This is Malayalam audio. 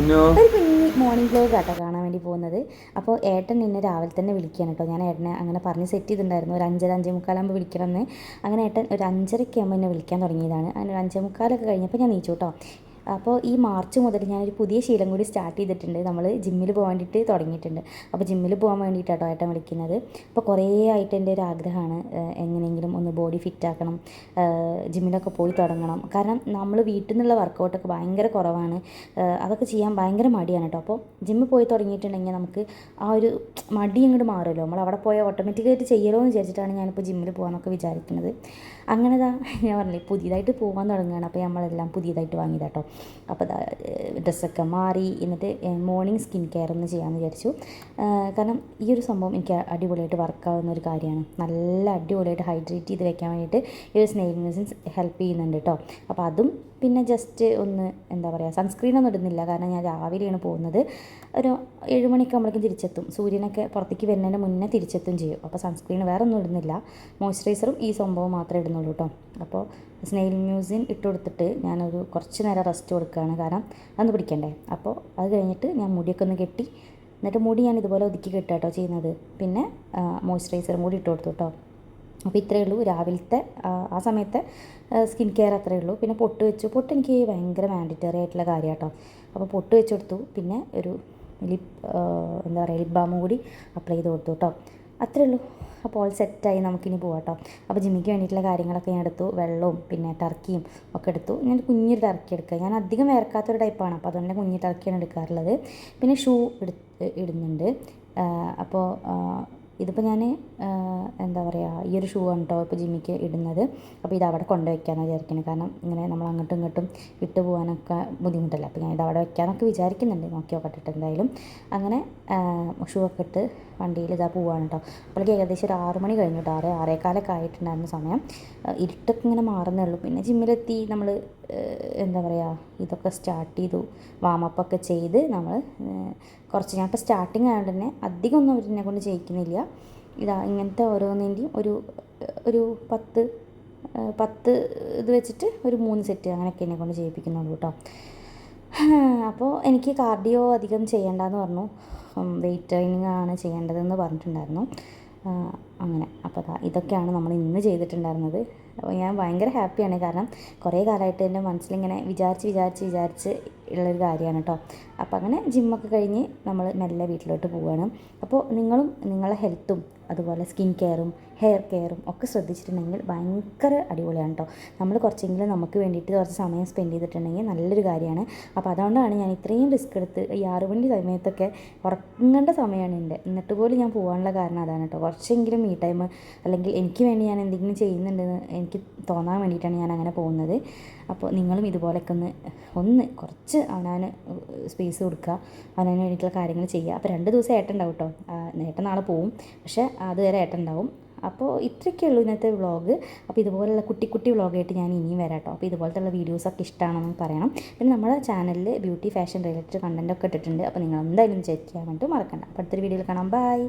ഒരു കുഞ്ഞി മോർണിംഗ് വ്ലോഗ് ആട്ടോ കാണാൻ വേണ്ടി പോകുന്നത്. അപ്പോൾ ഏട്ടൻ എന്നെ രാവിലെ തന്നെ വിളിക്കുകയാണ് കേട്ടോ. ഞാൻ ഏട്ടനെ അങ്ങനെ പറഞ്ഞ് സെറ്റ് ചെയ്തിട്ടുണ്ടായിരുന്നു, ഒരു 5:30 5:45 വിളിക്കണമെന്ന്. അങ്ങനെ ഏട്ടൻ ഒരു 5:30 ആകുമ്പോൾ എന്നെ വിളിക്കാൻ തുടങ്ങിയതാണ്. അങ്ങനെ ഒരു 5:45 കഴിഞ്ഞപ്പോൾ ഞാൻ നീച്ചു കേട്ടോ. അപ്പോൾ ഈ മാർച്ച് മുതൽ ഞാനൊരു പുതിയ ശീലം കൂടി സ്റ്റാർട്ട് ചെയ്തിട്ടുണ്ട്. നമ്മൾ ജിമ്മിൽ പോകാൻ വേണ്ടിയിട്ട് തുടങ്ങിയിട്ടുണ്ട്. അപ്പോൾ ജിമ്മിൽ പോകാൻ വേണ്ടിയിട്ടാട്ടോ ഏട്ടൻ വിളിക്കുന്നത്. അപ്പോൾ കുറേ ആയിട്ട് എൻ്റെ ഒരു ആഗ്രഹമാണ്, എങ്ങനെയെങ്കിലും ഒന്ന് ബോഡി ഫിറ്റാക്കണം, ജിമ്മിലൊക്കെ പോയി തുടങ്ങണം. കാരണം നമ്മൾ വീട്ടിൽ നിന്നുള്ള വർക്കൗട്ടൊക്കെ ഭയങ്കര കുറവാണ്, അതൊക്കെ ചെയ്യാൻ ഭയങ്കര മടിയാണ് കേട്ടോ. അപ്പോൾ ജിമ്മിൽ പോയി തുടങ്ങിയിട്ടുണ്ടെങ്കിൽ നമുക്ക് ആ ഒരു മടി അങ്ങോട്ട് മാറുമല്ലോ, നമ്മൾ അവിടെ പോയാൽ ഓട്ടോമാറ്റിക്കായിട്ട് ചെയ്യലോ എന്ന് വിചാരിച്ചിട്ടാണ് ഞാനിപ്പോൾ ജിമ്മിൽ പോകാനൊക്കെ വിചാരിക്കുന്നത്. അങ്ങനെതാ ഞാൻ പറഞ്ഞില്ലേ, പുതിയതായിട്ട് പോകാൻ തുടങ്ങുകയാണ്. അപ്പോൾ നമ്മളെല്ലാം പുതിയതായിട്ട് വാങ്ങിയതാട്ടോ. അപ്പോൾ ഡ്രസ്സൊക്കെ മാറി എന്നിട്ട് മോർണിംഗ് സ്കിൻ കെയർ ഒന്ന് ചെയ്യാമെന്ന് വിചാരിച്ചു. കാരണം ഈ ഒരു സംഭവം എനിക്ക് അടിപൊളിയായിട്ട് വർക്കാവുന്ന ഒരു കാര്യമാണ്. നല്ല അടിപൊളിയായിട്ട് ഹൈഡ്രേറ്റ് ചെയ്ത് വെക്കാൻ വേണ്ടിയിട്ട് ഈ ഒരു സ്നെയിൽ മ്യൂസിൻസ് ഹെൽപ്പ് ചെയ്യുന്നുണ്ട് കേട്ടോ. അപ്പോൾ അതും പിന്നെ ജസ്റ്റ് ഒന്ന് എന്താ പറയുക, സൺസ്ക്രീനൊന്നും ഇടുന്നില്ല, കാരണം ഞാൻ രാവിലെയാണ് പോകുന്നത്. ഒരു 7 മണിക്ക് നമ്മളേക്കും തിരിച്ചെത്തും, സൂര്യനൊക്കെ പുറത്തേക്ക് വരുന്നതിന് മുന്നേ തിരിച്ചെത്തും ചെയ്യും. അപ്പോൾ സൺസ്ക്രീൻ വേറെ ഒന്നും ഇടുന്നില്ല, മോയ്സ്ചറൈസറും ഈ സംഭവം മാത്രമേ ഇടുന്നുള്ളൂ കേട്ടോ. അപ്പോൾ സ്നെയിൽ മ്യൂസിൻ ഇട്ട് കൊടുത്തിട്ട് ഞാനൊരു കുറച്ച് നേരം റെസ്റ്റ് കൊടുക്കുകയാണ്, കാരണം അതൊന്ന് പിടിക്കണ്ടേ. അപ്പോൾ അത് കഴിഞ്ഞിട്ട് ഞാൻ മുടിയൊക്കെ ഒന്ന് കെട്ടി, എന്നിട്ട് മുടി ഞാൻ ഇതുപോലെ ഒതുക്കി കെട്ടുക കേട്ടോ ചെയ്യുന്നത്. പിന്നെ മോയ്സ്ചറൈസറും കൂടി ഇട്ട് കൊടുത്തു കേട്ടോ. അപ്പോൾ ഇത്രയേ ഉള്ളൂ രാവിലത്തെ ആ സമയത്തെ സ്കിൻ കെയർ, അത്രയേ ഉള്ളൂ. പിന്നെ പൊട്ട് വെച്ചു. പൊട്ട് എനിക്ക് ഭയങ്കര മാൻഡറ്ററി ആയിട്ടുള്ള കാര്യം കേട്ടോ. അപ്പോൾ പൊട്ട് വെച്ച് കൊടുത്തു. പിന്നെ ഒരു എന്താ പറയുക, ലിപ് ബാമും കൂടി അപ്ലൈ ചെയ്ത് കൊടുത്തു കേട്ടോ. അത്രയേ ഉള്ളൂ. അപ്പോൾ ഓൾ സെറ്റായി, നമുക്കിനി പോകാം കേട്ടോ. അപ്പോൾ ജിമ്മിക്ക് വേണ്ടിയിട്ടുള്ള കാര്യങ്ങളൊക്കെ ഞാൻ എടുത്തു, വെള്ളവും പിന്നെ ടർക്കിയും ഒക്കെ എടുത്തു. ഞാൻ കുഞ്ഞൊരു ടർക്കി എടുക്കുക, ഞാൻ അധികം വേർക്കാത്തൊരു ടൈപ്പാണ്, അപ്പോൾ അതുകൊണ്ട് കുഞ്ഞ് ടർക്കിയാണ് എടുക്കാറുള്ളത്. പിന്നെ ഷൂ ഇടുന്നുണ്ട്. അപ്പോൾ ഇതിപ്പോൾ ഞാൻ എന്താ പറയുക, ഈ ഒരു ഷൂ ആണ് കേട്ടോ ഇപ്പോൾ ജിമ്മിക്ക് ഇടുന്നത്. അപ്പോൾ ഇത് അവിടെ കൊണ്ടുവയ്ക്കാമെന്ന് വിചാരിക്കുന്നത്, കാരണം ഇങ്ങനെ നമ്മൾ അങ്ങോട്ടും ഇങ്ങോട്ടും ഇട്ട് പോകാനൊക്കെ ബുദ്ധിമുട്ടല്ല. അപ്പോൾ ഞാൻ ഇത് അവിടെ വയ്ക്കാനൊക്കെ വിചാരിക്കുന്നുണ്ട്, നോക്കി നോക്കട്ടെ എന്തായാലും. അങ്ങനെ ഷൂ ഒക്കെ ഇട്ട് വണ്ടിയിൽ ഇതാ പോവാണ് കേട്ടോ. അപ്പോഴേക്ക് ഏകദേശം ഒരു 6 മണി കഴിഞ്ഞു കേട്ടോ. 6:15 ആയിട്ടുണ്ടായിരുന്ന സമയം. ഇരുട്ടൊക്കെ ഇങ്ങനെ മാറുന്നേ ഉള്ളൂ. പിന്നെ ജിമ്മിലെത്തി നമ്മൾ എന്താ പറയുക, ഇതൊക്കെ സ്റ്റാർട്ട് ചെയ്തു, വാമപ്പൊക്കെ ചെയ്ത് നമ്മൾ കുറച്ച്, ഞാൻ ഇപ്പോൾ സ്റ്റാർട്ടിങ് ആയതുകൊണ്ട് തന്നെ അധികം ഒന്നും അവരെന്നെ കൊണ്ട് ചെയ്യിക്കുന്നില്ല. ഇതാ ഇങ്ങനത്തെ ഓരോന്നിൻ്റെയും ഒരു 10 ഇത് വെച്ചിട്ട് ഒരു 3 സെറ്റ് അങ്ങനെയൊക്കെ എന്നെ കൊണ്ട് ചെയ്യിപ്പിക്കുന്നുള്ളൂ കേട്ടോ. അപ്പോൾ എനിക്ക് കാർഡിയോ അധികം ചെയ്യേണ്ടെന്ന് പറഞ്ഞു, വെയിറ്റ് ട്രെയിനിങ് ആണ് ചെയ്യേണ്ടതെന്ന് പറഞ്ഞിട്ടുണ്ടായിരുന്നു. അങ്ങനെ അപ്പോൾ ഇതൊക്കെയാണ് നമ്മൾ ഇന്ന് ചെയ്തിട്ടുണ്ടായിരുന്നത്. അപ്പോൾ ഞാൻ ഭയങ്കര ഹാപ്പിയാണ്, കാരണം കുറേ കാലമായിട്ട് എൻ്റെ മനസ്സിലിങ്ങനെ വിചാരിച്ച് ഉള്ളൊരു കാര്യമാണ് കേട്ടോ. അപ്പോൾ അങ്ങനെ ജിമ്മൊക്കെ കഴിഞ്ഞ് നമ്മൾ മെല്ലെ വീട്ടിലോട്ട് പോവുകയാണ്. അപ്പോൾ നിങ്ങളും നിങ്ങളുടെ ഹെൽത്തും അതുപോലെ സ്കിൻ കെയറും ഹെയർ കെയറും ഒക്കെ ശ്രദ്ധിച്ചിട്ടുണ്ടെങ്കിൽ ഭയങ്കര അടിപൊളിയാണ് കേട്ടോ. നമ്മൾ കുറച്ചെങ്കിലും നമുക്ക് വേണ്ടിയിട്ട് കുറച്ച് സമയം സ്പെൻഡ് ചെയ്തിട്ടുണ്ടെങ്കിൽ നല്ലൊരു കാര്യമാണ്. അപ്പോൾ അതുകൊണ്ടാണ് ഞാൻ ഇത്രയും റിസ്ക് എടുത്ത് ഈ 6 മണി സമയത്തൊക്കെ ഉറങ്ങേണ്ട സമയമാണ് എൻ്റെ, എന്നിട്ട് പോലും ഞാൻ പോകാനുള്ള കാരണം അതാണ് കേട്ടോ. കുറച്ചെങ്കിലും ഈ ടൈം, അല്ലെങ്കിൽ എനിക്ക് വേണ്ടി ഞാൻ എന്തെങ്കിലും ചെയ്യുന്നുണ്ടെന്ന് എനിക്ക് തോന്നാൻ വേണ്ടിയിട്ടാണ് ഞാൻ അങ്ങനെ പോകുന്നത്. അപ്പോൾ നിങ്ങളും ഇതുപോലെയൊക്കെ ഒന്ന് കുറച്ച് അവനാന് സ്പേസ് കൊടുക്കുക, അവനു വേണ്ടിയിട്ടുള്ള കാര്യങ്ങൾ ചെയ്യുക. അപ്പോൾ 2 ദിവസം ഏട്ടൻ ഉണ്ടാവും കേട്ടോ. ഏട്ടൻ നാളെ പോവും, പക്ഷേ അതുവരെ ഏട്ടൻ ഉണ്ടാവും. അപ്പോൾ ഇത്രയൊക്കെ ഉള്ളൂ ഇന്നത്തെ വ്ളോഗ്. അപ്പോൾ ഇതുപോലുള്ള കുട്ടി വ്ളോഗായിട്ട് ഞാൻ ഇനിയും വരാം കേട്ടോ. അപ്പോൾ ഇതുപോലത്തുള്ള വീഡിയോസൊക്കെ ഇഷ്ടമാണെന്ന് പറയണം. പിന്നെ നമ്മുടെ ചാനലിൽ ബ്യൂട്ടി ഫാഷൻ റിലേറ്റഡ് കണ്ടൻറ്റൊക്കെ ഇട്ടിട്ടുണ്ട്. അപ്പോൾ നിങ്ങൾ എന്തായാലും ചെക്ക് ചെയ്യാൻ വേണ്ടിയിട്ട് മറക്കണ്ട. അപ്പോൾ അടുത്തൊരു വീഡിയോയിൽ കാണാം. ബൈ.